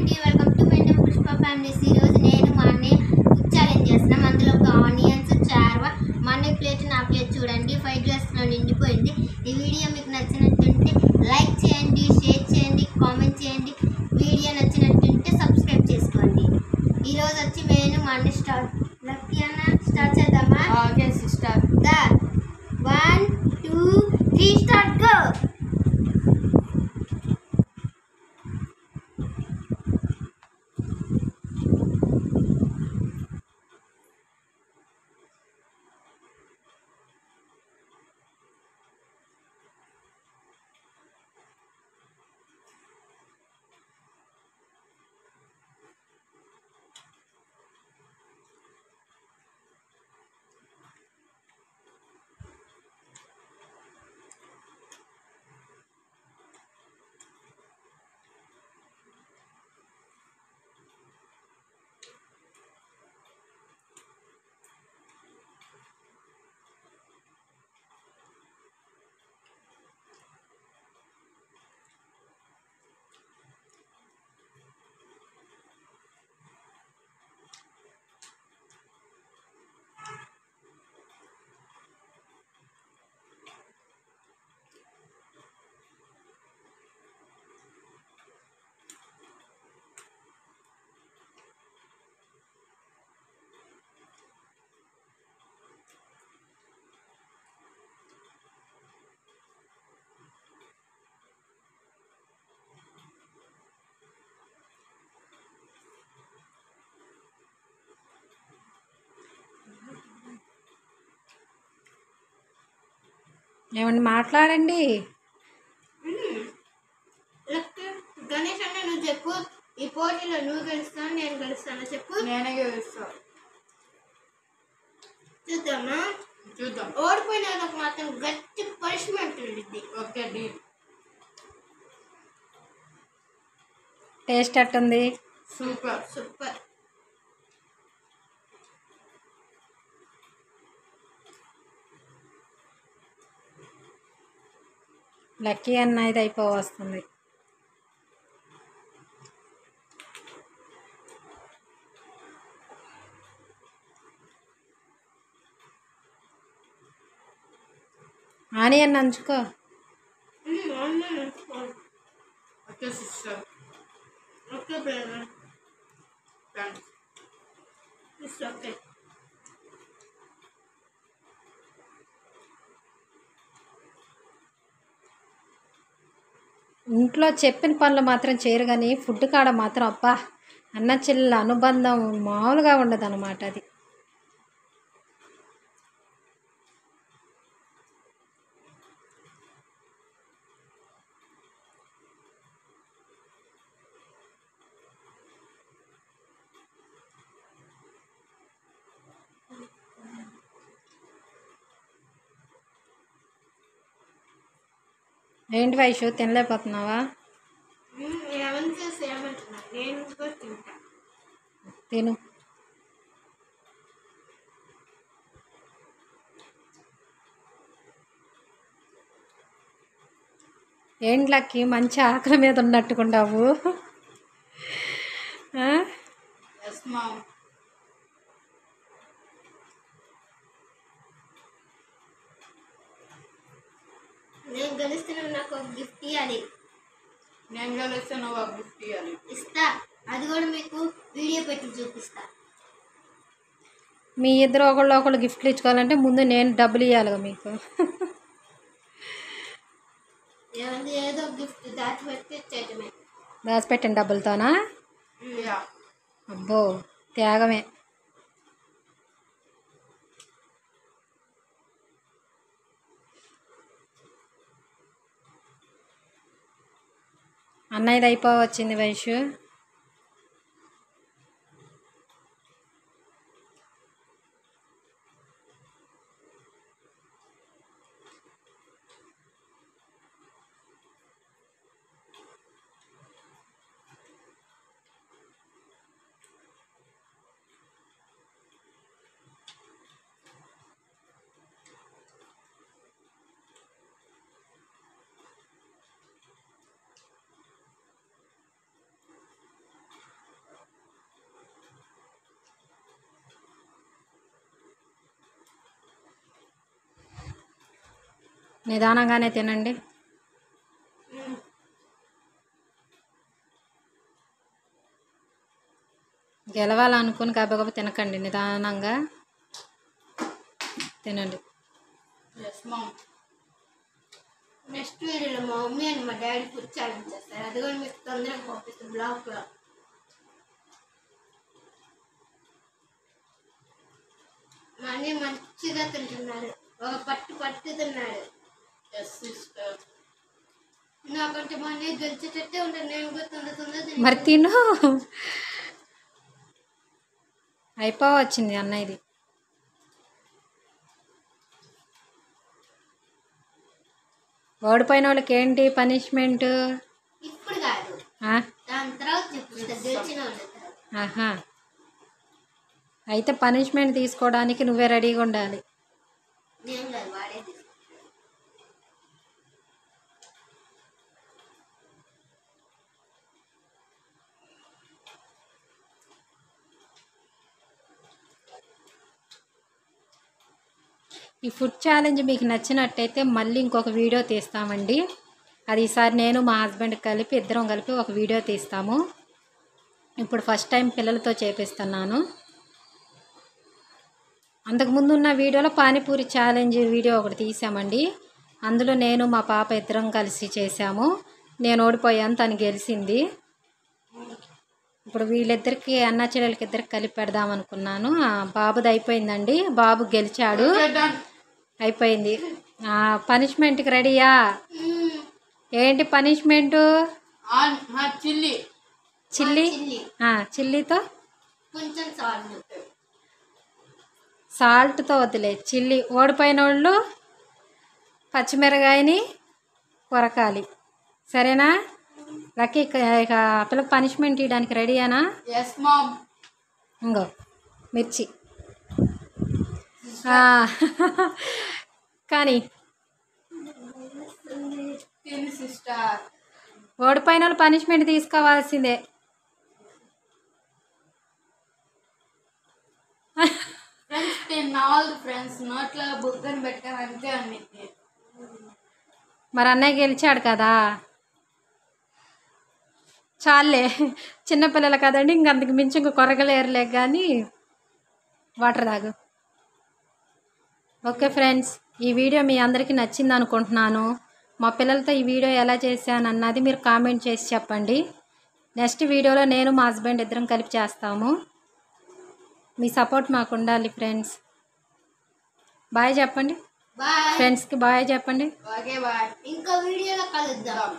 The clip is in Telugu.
అండి, welcome to Pendem Pushpa families. ఈరోజు నేను మా అన్నయ్య ఫుడ్ ఛాలెంజ్ చేస్తున్నాం. అందులో ఒక ఆనియన్స్ చార్వా, మా అన్నయ్య ప్లేట్ నా ప్లేట్ చూడండి 5 గ్లాస్లో నిండిపోయింది. ఈ వీడియో మీకు నచ్చినట్టుంటే లైక్ చేయండి, షేర్ చేయండి, కామెంట్ చేయండి. వీడియో నచ్చినట్టుంటే సబ్స్క్రైబ్ చేసుకోండి. ఈరోజు వచ్చి నేను మా అన్నయ్య స్టార్ట్ చేద్దామా? Okay sister. 1 2 3 start go. ఏమండి మాట్లాడండి. గణేష్ అన్న నువ్వు చెప్పు, ఈ పోటీలో నువ్వు గెలుస్తాను నేను గెలుస్తాను చెప్పు. నేనే గెలుస్తా. చూద్దామా? చూద్దాం. ఓడిపోయిన వాళ్ళకి మాత్రం గట్టి పనిష్మెంట్ ఉంటుంది. Okay deal. టేస్ట్ ఎట్టుంది? Super super. లక్కీ అన్న ఇది అయిపోవస్తుంది. ఆనియన్ నంచుకో. Okay sister. Okay brother. Okay. ఇంట్లో చెప్పిన పనులు మాత్రం చేయరు, కానీ ఫుడ్ కాడ మాత్రం అబ్బా అన్న చెల్లెల అనుబంధం మామూలుగా ఉండదు అన్నమాట. అది ఏంటి వైషు తినలేకపోతున్నావా? తిను. ఏంటి లక్కీ మంచి ఆకలి మీద ఉన్నట్టుకుండావు. నేను గెలిస్తే నాకు ఒక గిఫ్ట్ ఇవ్వాలి. నేను గెలిస్తే నువ్వు ఒక గిఫ్ట్ ఇవ్వాలి. ఇస్తా, అది కూడా మీకు వీడియో పెట్టి చూపిస్తా. మీ ఇద్దరు ఒకళ్ళు గిఫ్ట్లు ఇచ్చుకోవాలంటే ముందు నేను డబ్బులు ఇవ్వాలిగా మీకు. ఏదో గిఫ్ట్ దాచిపెట్టి ఇచ్చేయటమే. దాచిపెట్టిన డబ్బులతోనా? అబ్బో త్యాగమే. అన్నయ్యది అయిపోవచ్చింది వైషు. నిదానంగానే తినండి. గెలవాలనుకుని గబగబా తినకండి, నిదానంగా తినండి. నెక్స్ట్ వీడియోలో మా మమ్మీ అండ్ మా డాడీ ఫుడ్ ఛాలెంజ్ చేస్తారు. అది కూడా మీకు తొందరగా పంపిస్తాను బ్లాగ్లో. మా అన్నయ్య మంచిగా తింటున్నాడు, ఒక పట్టు తిన్నాడు. నాకంటే మా అన్నయ్య గెలిచేటట్టే ఉంటాడు. నేను కూడా తొందర మరి తిను. అయిపోవచ్చింది అన్నయ్యది. ఓడిపోయిన వాళ్ళకి ఏంటి పనిష్మెంట్? ఇప్పుడు కాదు, దాని తర్వాత గెలిచిన వాళ్ళకి. ఆహా, అయితే పనిష్మెంట్ తీసుకోవడానికి నువ్వే రెడీగా ఉండాలి. నేను కాదు, వాడే తీసుకుంటాడు. ఈ ఫుడ్ ఛాలెంజ్ మీకు నచ్చినట్టయితే మళ్ళీ ఇంకొక వీడియో తీస్తామండి. అది ఈసారి నేను మా హస్బెండ్ ఇద్దరం కలిపి ఒక వీడియో తీస్తాము. ఇప్పుడు ఫస్ట్ టైం పిల్లలతో చేపిస్తున్నాను. అంతకుముందు ఉన్న వీడియోలో పానీపూరి ఛాలెంజ్ వీడియో ఒకటి తీసామండి. అందులో నేను మా పాప ఇద్దరం కలిసి చేసాము. నేను ఓడిపోయాను, తను గెలిచింది. ఇప్పుడు వీళ్ళిద్దరికి అన్న చెల్లెలకి ఇద్దరికి కలిపి పెడదాం అనుకున్నాను. బాబుది అయిపోయిందండి, బాబు గెలిచాడు, అయిపోయింది. పనిష్మెంట్కి రెడీయా? ఏంటి పనిష్మెంటు? చిల్లీతో కొంచెం సాల్ట్తో వద్దులే, చిల్లీ. ఓడిపోయిన వాళ్ళు పచ్చిమిరకాయని కొరకాలి, సరేనా? లక్కీ ఇక పిల్లకి పనిష్మెంట్ ఇవ్వడానికి రెడీయానా? ఇంకో మిర్చి కానీ ఓడిపోయిన వాళ్ళు పనిష్మెంట్ తీసుకోవాల్సిందే. మరి అన్నయ్య గెలిచాడు కదా, చాలే. చిన్నపిల్లలు కదండి, ఇంకంతకు మించి ఇంక కొరగలేరులే. కానీ వాటర్ తాగు. ఓకే ఫ్రెండ్స్, ఈ వీడియో మీ అందరికీ నచ్చింది అనుకుంటున్నాను. మా పిల్లలతో ఈ వీడియో ఎలా చేశాను అన్నది మీరు కామెంట్ చేసి చెప్పండి. నెక్స్ట్ వీడియోలో నేను మా హస్బెండ్ ఇద్దరం కలిపి చేస్తాము. మీ సపోర్ట్ మాకు ఉండాలి ఫ్రెండ్స్. బాయ్ చెప్పండి, ఫ్రెండ్స్కి బాయ్ చెప్పండి. ఇంకో వీడియోలో కలుద్దాం.